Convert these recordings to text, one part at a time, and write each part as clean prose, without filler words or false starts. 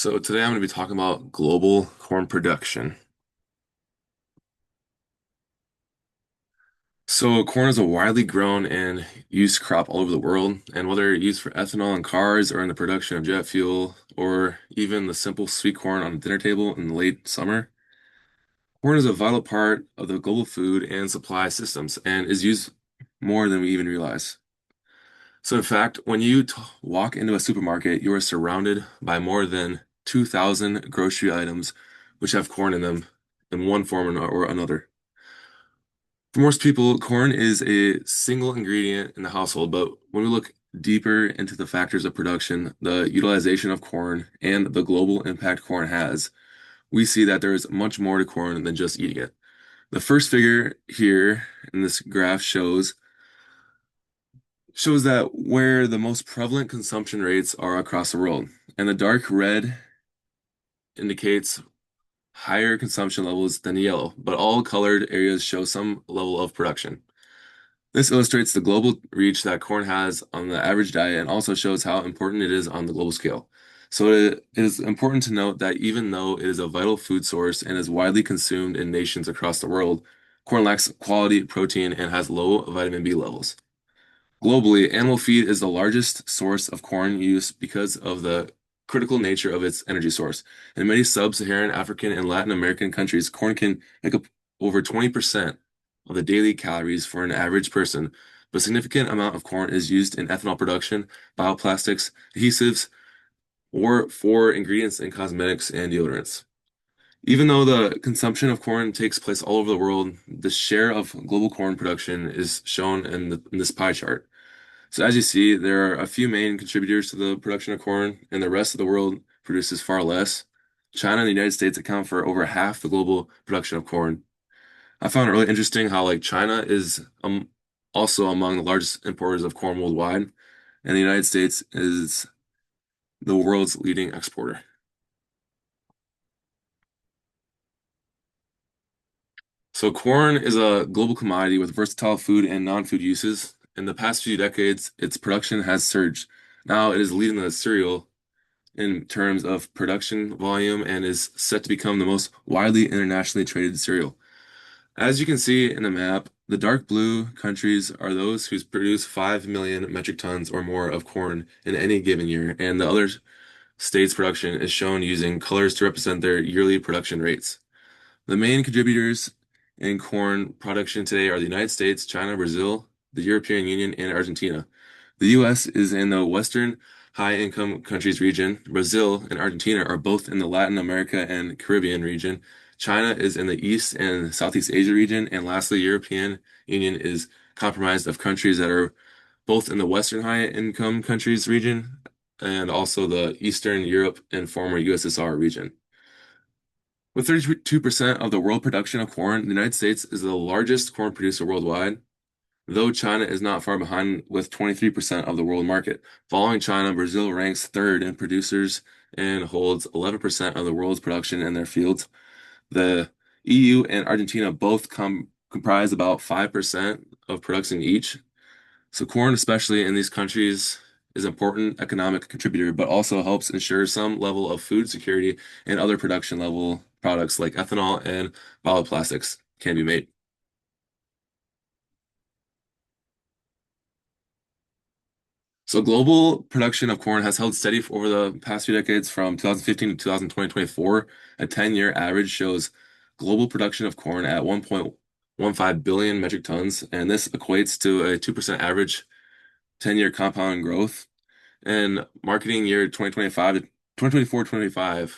So today I'm going to be talking about global corn production. So corn is a widely grown and used crop all over the world, and whether used for ethanol in cars or in the production of jet fuel, or even the simple sweet corn on the dinner table in the late summer, corn is a vital part of the global food and supply systems and is used more than we even realize. So in fact, when you walk into a supermarket, you are surrounded by more than 2,000 grocery items which have corn in them in one form or another. For most people, corn is a single ingredient in the household, but when we look deeper into the factors of production, the utilization of corn, and the global impact corn has, we see that there is much more to corn than just eating it. The first figure here in this graph shows that where the most prevalent consumption rates are across the world, and the dark red indicates higher consumption levels than the yellow, but all colored areas show some level of production. This illustrates the global reach that corn has on the average diet and also shows how important it is on the global scale. So it is important to note that even though it is a vital food source and is widely consumed in nations across the world, corn lacks quality protein and has low vitamin B levels. Globally, animal feed is the largest source of corn use because of the critical nature of its energy source. In many sub-Saharan African and Latin American countries, corn can make up over 20% of the daily calories for an average person, but a significant amount of corn is used in ethanol production, bioplastics, adhesives, or for ingredients in cosmetics and deodorants. Even though the consumption of corn takes place all over the world, the share of global corn production is shown in this pie chart. So as you see, there are a few main contributors to the production of corn, and the rest of the world produces far less. China and the United States account for over half the global production of corn. I found it really interesting how China is also among the largest importers of corn worldwide, and the United States is the world's leading exporter. So corn is a global commodity with versatile food and non-food uses. In the past few decades, its production has surged. Now it is leading the cereal in terms of production volume and is set to become the most widely internationally traded cereal. As you can see in the map, the dark blue countries are those who produce 5 million metric tons or more of corn in any given year, and the other states' production is shown using colors to represent their yearly production rates. The main contributors in corn production today are the United States, China, Brazil, the European Union, and Argentina. The U.S. is in the Western high-income countries region. Brazil and Argentina are both in the Latin America and Caribbean region. China is in the East and Southeast Asia region. And lastly, European Union is comprised of countries that are both in the Western high-income countries region and also the Eastern Europe and former USSR region. With 32% of the world production of corn, the United States is the largest corn producer worldwide, though China is not far behind with 23% of the world market. Following China, Brazil ranks third in producers and holds 11% of the world's production in their fields. The EU and Argentina both comprise about 5% of production each. So corn, especially in these countries, is an important economic contributor, but also helps ensure some level of food security and other production level products like ethanol and bioplastics can be made. So global production of corn has held steady over the past few decades from 2015 to 2024. A 10-year average shows global production of corn at 1.15 billion metric tons, and this equates to a 2% average 10-year compound growth. And marketing year 2025 to 2024-25,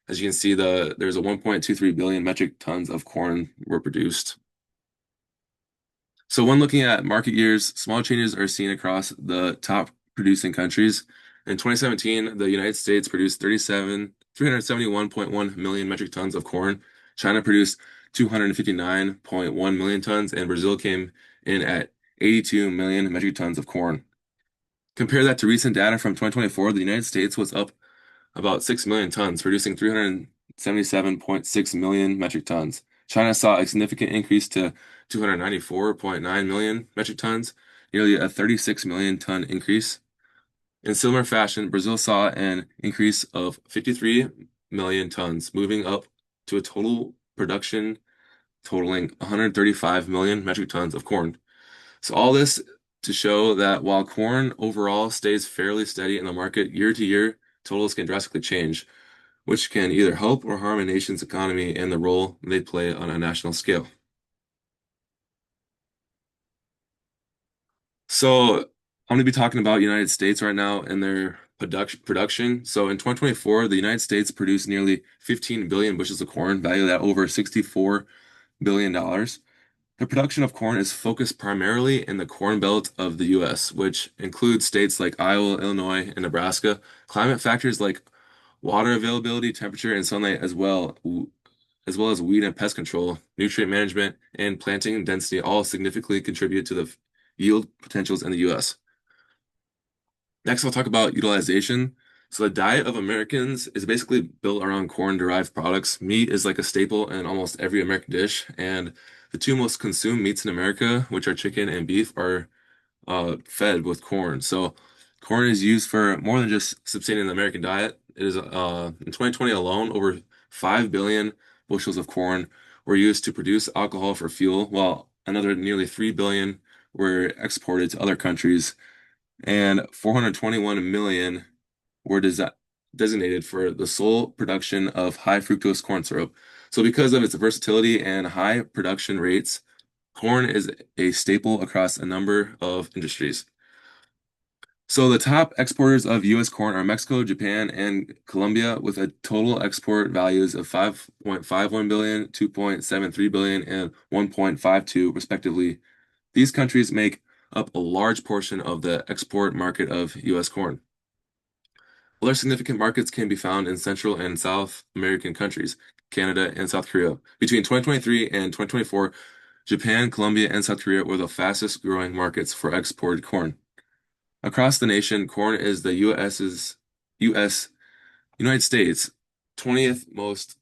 as you can see, there's a 1.23 billion metric tons of corn were produced. So when looking at market years, small changes are seen across the top producing countries. In 2017, the United States produced 371.1 million metric tons of corn. China produced 259.1 million tons, and Brazil came in at 82 million metric tons of corn. Compare that to recent data from 2024, the United States was up about 6 million tons, producing 377.6 million metric tons. China saw a significant increase to 294.9 million metric tons, nearly a 36 million ton increase. In similar fashion, Brazil saw an increase of 53 million tons, moving up to a total production totaling 135 million metric tons of corn. So all this to show that while corn overall stays fairly steady in the market year to year, totals can drastically change, which can either help or harm a nation's economy and the role they play on a national scale. So I'm going to be talking about United States right now and their production. So in 2024, the United States produced nearly 15 billion bushels of corn, valued at over $64 billion dollars. The production of corn is focused primarily in the Corn Belt of the U.S., which includes states like Iowa, Illinois, and Nebraska. Climate factors like water availability, temperature, and sunlight, as well as weed and pest control, nutrient management, and planting density, all significantly contribute to the yield potentials in the U.S. Next, I'll talk about utilization. So the diet of Americans is basically built around corn-derived products. Meat is like a staple in almost every American dish, and the two most consumed meats in America, which are chicken and beef, are fed with corn. So corn is used for more than just sustaining the American diet. It is in 2020 alone, over 5 billion bushels of corn were used to produce alcohol for fuel, while another nearly 3 billion were exported to other countries and 421 million were designated for the sole production of high fructose corn syrup. So, because of its versatility and high production rates, corn is a staple across a number of industries. So, the top exporters of U.S. corn are Mexico, Japan, and Colombia, with a total export values of 5.51 billion, 2.73 billion, and 1.52, respectively. These countries make up a large portion of the export market of U.S. corn. Other significant markets can be found in Central and South American countries, Canada and South Korea. Between 2023 and 2024, Japan, Colombia, and South Korea were the fastest growing markets for exported corn. Across the nation, corn is the US United States 20th most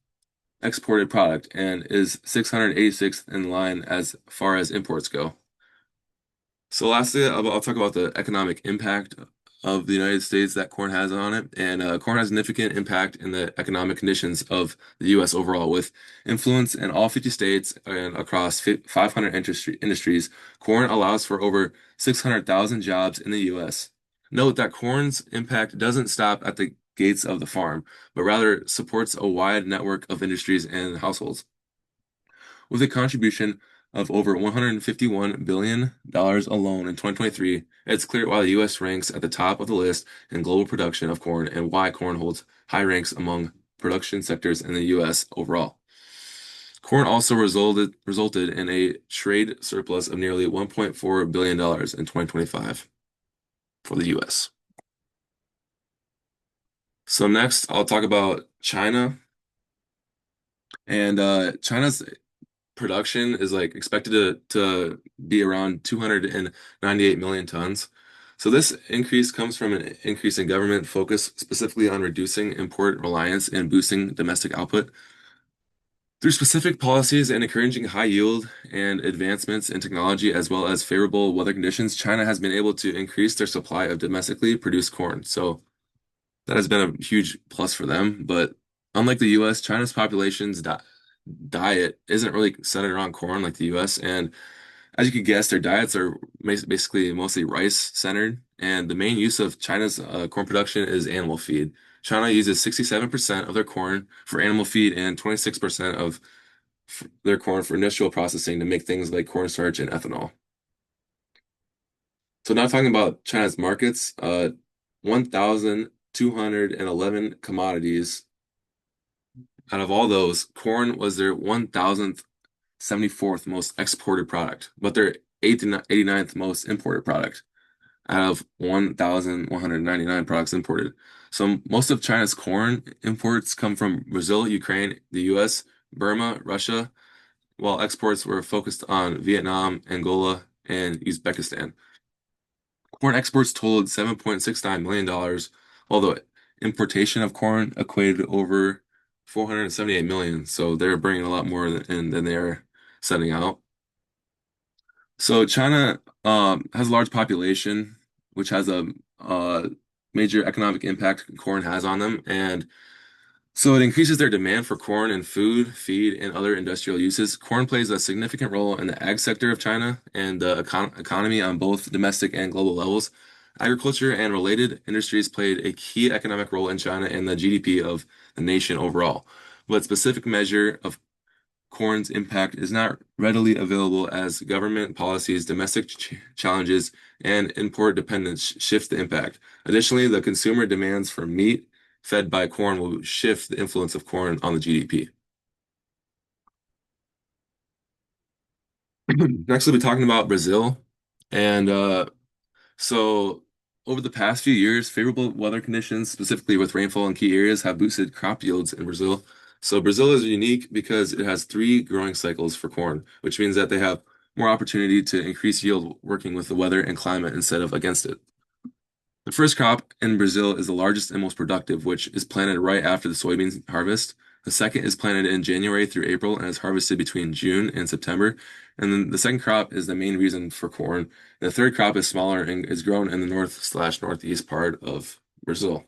exported product and is 686th in line as far as imports go. So lastly, I'll talk about the economic impact of the United States that corn has on it. And corn has significant impact in the economic conditions of the U.S. overall, with influence in all 50 states and across 500 industries. Corn allows for over 600,000 jobs in the U.S. Note that corn's impact doesn't stop at the gates of the farm, but rather supports a wide network of industries and households. With a contribution of over $151 billion alone in 2023, it's clear why the U.S. ranks at the top of the list in global production of corn and why corn holds high ranks among production sectors in the U.S. overall. Corn also resulted in a trade surplus of nearly $1.4 billion in 2025 for the U.S. So next, I'll talk about China. And China's production is like expected to be around 298 million tons. So this increase comes from an increase in government focus specifically on reducing import reliance and boosting domestic output. Through specific policies and encouraging high yield and advancements in technology as well as favorable weather conditions, China has been able to increase their supply of domestically produced corn. So that has been a huge plus for them. But unlike the US, China's population's diet isn't really centered around corn like the US. And as you could guess, their diets are basically mostly rice centered. And the main use of China's corn production is animal feed. China uses 67% of their corn for animal feed and 26% of their corn for industrial processing to make things like cornstarch and ethanol. So now talking about China's markets, 1,211 commodities. Out of all those, corn was their 1,074th most exported product, but their 89th most imported product out of 1,199 products imported. So most of China's corn imports come from Brazil, Ukraine, the US, Burma, Russia, while exports were focused on Vietnam, Angola, and Uzbekistan. Corn exports totaled $7.69 million, while the importation of corn equated to over 478 million. So they're bringing a lot more than they're setting out. So China has a large population, which has a major economic impact corn has on them. And so it increases their demand for corn and food, feed, and other industrial uses. Corn plays a significant role in the ag sector of China and the economy on both domestic and global levels. Agriculture and related industries played a key economic role in China and the GDP of the nation overall. But specific measure of corn's impact is not readily available as government policies, domestic challenges, and import dependence shift the impact. Additionally, the consumer demands for meat fed by corn will shift the influence of corn on the GDP. Next, we'll be talking about Brazil. And so, over the past few years, favorable weather conditions, specifically with rainfall in key areas, have boosted crop yields in Brazil. So, Brazil is unique because it has three growing cycles for corn, which means that they have more opportunity to increase yield working with the weather and climate instead of against it. The first crop in Brazil is the largest and most productive, which is planted right after the soybean harvest. The second is planted in January through April and is harvested between June and September. And then the second crop is the main reason for corn. And the third crop is smaller and is grown in the north/northeast part of Brazil.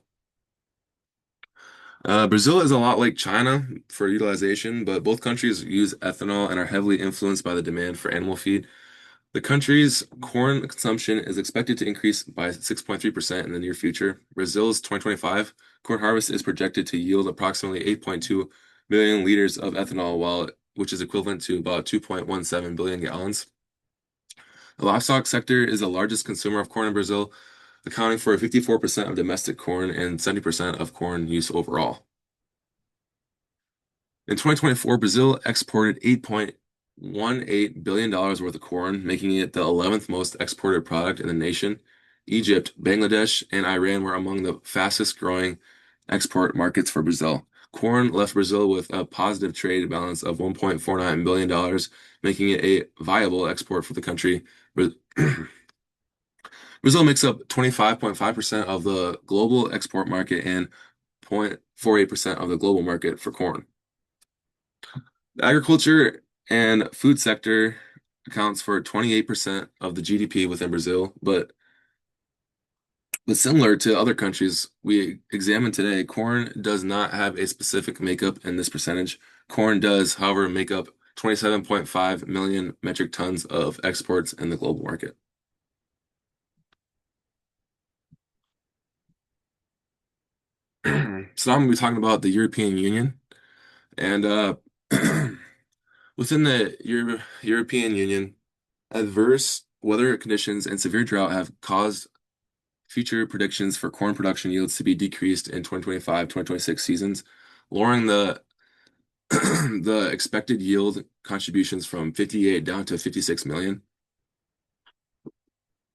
Brazil is a lot like China for utilization, but both countries use ethanol and are heavily influenced by the demand for animal feed. The country's corn consumption is expected to increase by 6.3% in the near future. Brazil's 2025 corn harvest is projected to yield approximately 8.2 million liters of ethanol, which is equivalent to about 2.17 billion gallons. The livestock sector is the largest consumer of corn in Brazil, accounting for 54% of domestic corn and 70% of corn use overall. In 2024, Brazil exported $8.18 billion worth of corn, making it the 11th most exported product in the nation. Egypt, Bangladesh, and Iran were among the fastest growing export markets for Brazil. Corn left Brazil with a positive trade balance of $1.49 billion, making it a viable export for the country. Brazil makes up 25.5% of the global export market and 0.48% of the global market for corn. The agriculture and food sector accounts for 28% of the GDP within Brazil, but similar to other countries we examined today, corn does not have a specific makeup in this percentage. Corn does, however, make up 27.5 million metric tons of exports in the global market. So now I'm going to be talking about the European Union. And within the European Union, adverse weather conditions and severe drought have caused future predictions for corn production yields to be decreased in 2025-2026 seasons, lowering the the expected yield contributions from 58 down to 56 million.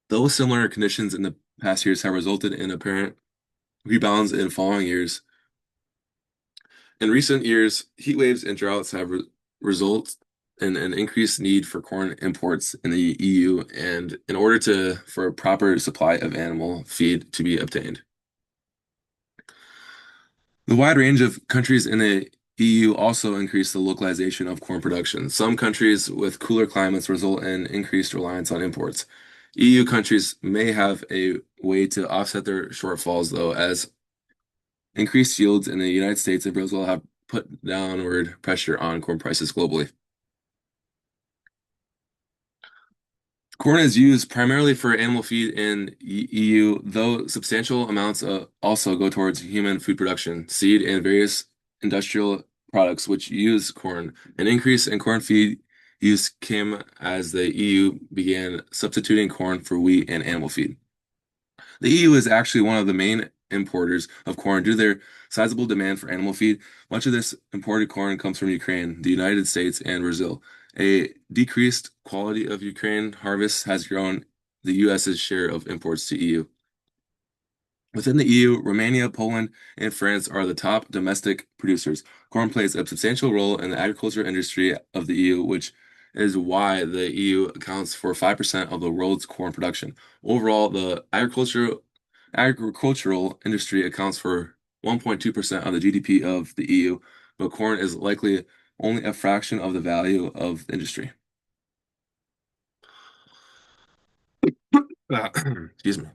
Those similar conditions in the past years have resulted in apparent rebounds in following years. In recent years, heat waves and droughts have resulted in an increased need for corn imports in the EU and in order for a proper supply of animal feed to be obtained. The wide range of countries in the EU also increase the localization of corn production. Some countries with cooler climates result in increased reliance on imports. EU countries may have a way to offset their shortfalls, though, as increased yields in the United States and Brazil have put downward pressure on corn prices globally. Corn is used primarily for animal feed in EU, though substantial amounts also go towards human food production, seed, and various industrial products which use corn. An increase in corn feed use came as the EU began substituting corn for wheat and animal feed. The EU is actually one of the main importers of corn due to their sizable demand for animal feed. Much of this imported corn comes from Ukraine, the United States, and Brazil. A decreased quality of Ukraine harvest has grown the US's share of imports to EU. Within the EU, Romania, Poland, and France are the top domestic producers. Corn plays a substantial role in the agriculture industry of the EU, which is why the EU accounts for 5% of the world's corn production. Overall, the agricultural industry accounts for 1.2% of the GDP of the EU, but corn is likely only a fraction of the value of the industry. Excuse me.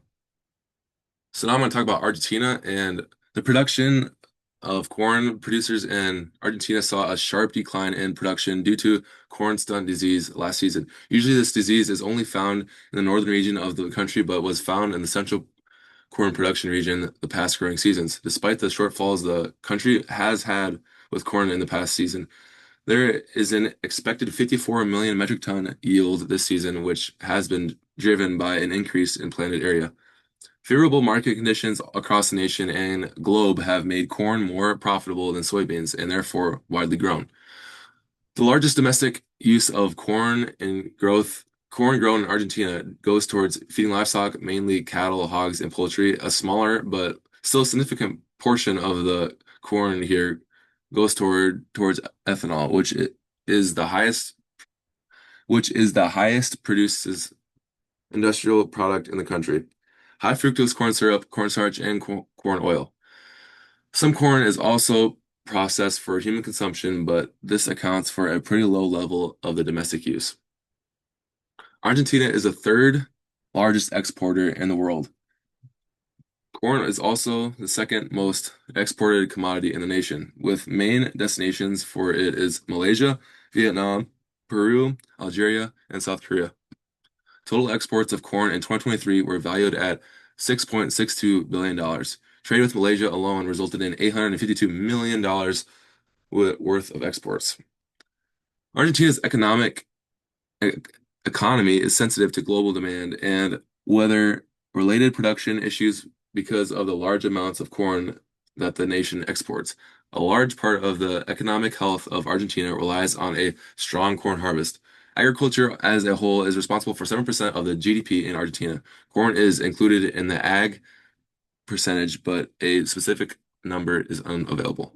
So now I'm going to talk about Argentina and the production of corn. Producers in Argentina saw a sharp decline in production due to corn stunt disease last season. Usually this disease is only found in the northern region of the country, but was found in the central corn production region the past growing seasons. Despite the shortfalls the country has had with corn in the past season, there is an expected 54 million metric ton yield this season, which has been driven by an increase in planted area. Favorable market conditions across the nation and globe have made corn more profitable than soybeans and therefore widely grown. The largest domestic use of corn grown in Argentina goes towards feeding livestock, mainly cattle, hogs, and poultry. A smaller but still significant portion of the corn here goes towards ethanol, is the highest produces industrial product in the country. High fructose corn syrup, cornstarch, and corn oil. Some corn is also processed for human consumption, but this accounts for a pretty low level of the domestic use. Argentina is the third largest exporter in the world. Corn is also the second most exported commodity in the nation, with main destinations for it is Malaysia, Vietnam, Peru, Algeria, and South Korea. Total exports of corn in 2023 were valued at $6.62 billion. Trade with Malaysia alone resulted in $852 million worth of exports. Argentina's e- economy is sensitive to global demand and weather-related production issues because of the large amounts of corn that the nation exports. A large part of the economic health of Argentina relies on a strong corn harvest. Agriculture as a whole is responsible for 7% of the GDP in Argentina. Corn is included in the ag percentage, but a specific number is unavailable.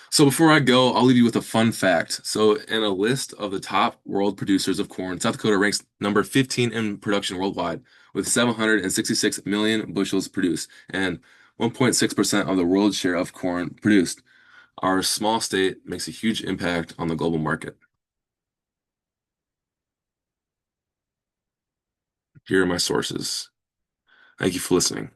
So before I go, I'll leave you with a fun fact. So in a list of the top world producers of corn, South Dakota ranks number 15 in production worldwide with 766 million bushels produced and 1.6% of the world share of corn produced. Our small state makes a huge impact on the global market. Here are my sources. Thank you for listening.